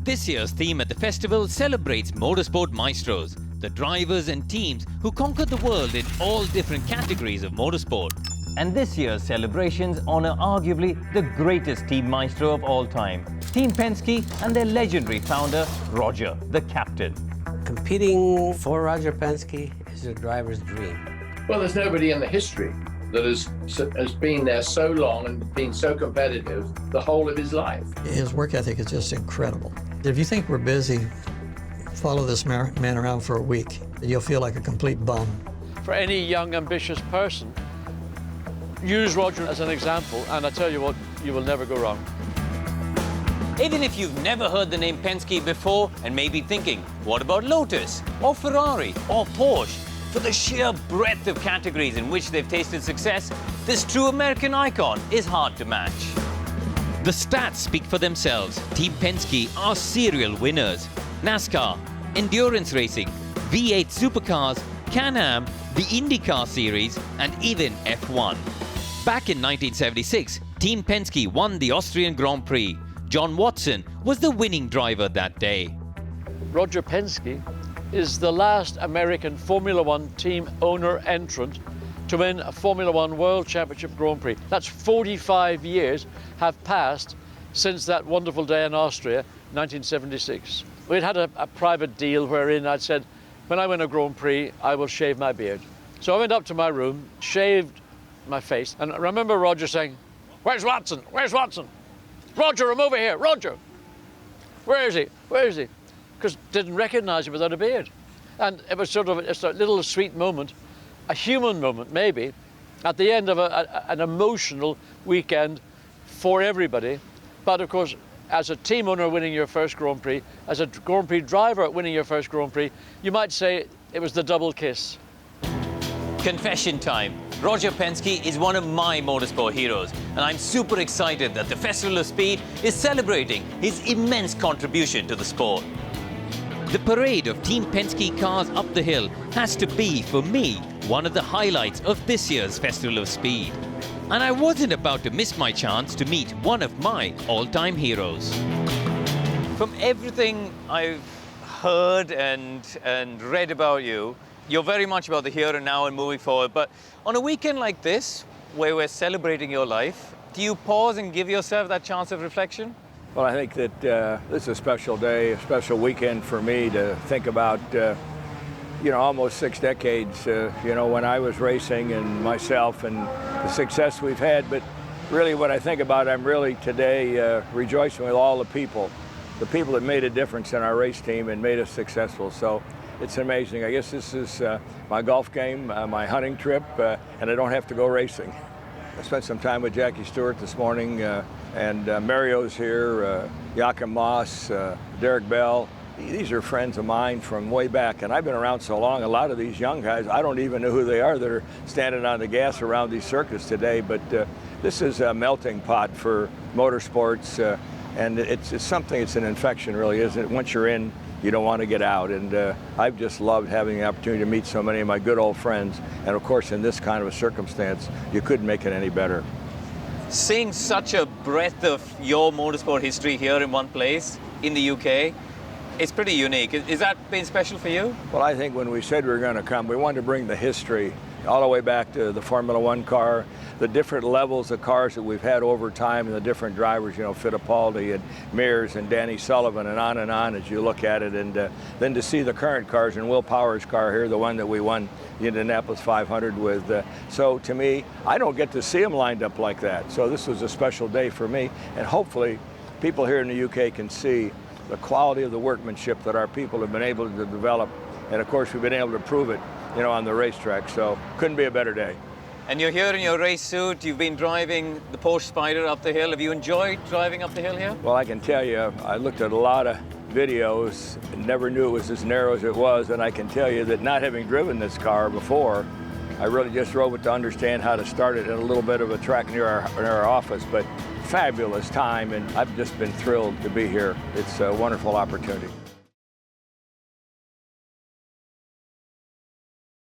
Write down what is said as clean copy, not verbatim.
This year's theme at the festival celebrates Motorsport Maestros, the drivers and teams who conquered the world in all different categories of motorsport. And this year's celebrations honour arguably the greatest team maestro of all time, Team Penske and their legendary founder, Roger, the captain. Competing for Roger Penske is a driver's dream. Well, there's nobody in the history that has been there so long and been so competitive the whole of his life. His work ethic is just incredible. If you think we're busy, follow this man around for a week, you'll feel like a complete bum. For any young, ambitious person, use Roger as an example, and I tell you what, you will never go wrong. Even if you've never heard the name Penske before and may be thinking, what about Lotus, or Ferrari, or Porsche? For the sheer breadth of categories in which they've tasted success, this true American icon is hard to match. The stats speak for themselves. Team Penske are serial winners. NASCAR, endurance racing, V8 supercars, Can-Am, the IndyCar series, and even F1. Back in 1976, Team Penske won the Austrian Grand Prix. John Watson was the winning driver that day. Roger Penske is the last American Formula One team owner entrant to win a Formula One World Championship Grand Prix. That's 45 years have passed since that wonderful day in Austria, 1976. We'd had a private deal wherein I'd said, when I win a Grand Prix, I will shave my beard. So I went up to my room, shaved my face, and I remember Roger saying, "Where's Watson? Where's Watson? Roger, I'm over here, Roger! Where is he? Where is he?" Because didn't recognize him without a beard. And it was sort of just a little sweet moment, a human moment maybe, at the end of an emotional weekend for everybody. But of course, as a team owner winning your first Grand Prix, as a Grand Prix driver winning your first Grand Prix, you might say it was the double kiss. Confession time. Roger Penske is one of my motorsport heroes, and I'm super excited that the Festival of Speed is celebrating his immense contribution to the sport. The parade of Team Penske cars up the hill has to be, for me, one of the highlights of this year's Festival of Speed. And I wasn't about to miss my chance to meet one of my all-time heroes. From everything I've heard and read about you, you're very much about the here and now and moving forward. But on a weekend like this, where we're celebrating your life, do you pause and give yourself that chance of reflection? Well, I think that this is a special day, a special weekend for me to think about, almost 6 decades, when I was racing and myself and the success we've had. But really what I think about, I'm really today rejoicing with all the people that made a difference in our race team and made us successful. So it's amazing. I guess this is my golf game, my hunting trip, and I don't have to go racing. I spent some time with Jackie Stewart this morning, and Mario's here, Joachim Moss, Derek Bell. These are friends of mine from way back, and I've been around so long, a lot of these young guys, I don't even know who they are that are standing on the gas around these circuits today, but this is a melting pot for motorsports, and it's something, it's an infection really, isn't it? Once you're in, you don't want to get out, and I've just loved having the opportunity to meet so many of my good old friends, and of course in this kind of a circumstance, you couldn't make it any better. Seeing such a breadth of your motorsport history here in one place, in the UK, it's pretty unique. Is that been special for you? Well, I think when we said we were going to come, we wanted to bring the history all the way back to the Formula One car, the different levels of cars that we've had over time and the different drivers, Fittipaldi and Mears and Danny Sullivan and on as you look at it. And then to see the current cars and Will Power's car here, the one that we won the Indianapolis 500 with. So to me, I don't get to see them lined up like that. So this was a special day for me. And hopefully people here in the UK can see the quality of the workmanship that our people have been able to develop. And of course, we've been able to prove it, on the racetrack. So couldn't be a better day. And you're here in your race suit. You've been driving the Porsche Spyder up the hill. Have you enjoyed driving up the hill here? Well, I can tell you, I looked at a lot of videos and never knew it was as narrow as it was. And I can tell you that not having driven this car before, I really just drove it to understand how to start it in a little bit of a track near our office. But fabulous time, and I've just been thrilled to be here. It's a wonderful opportunity.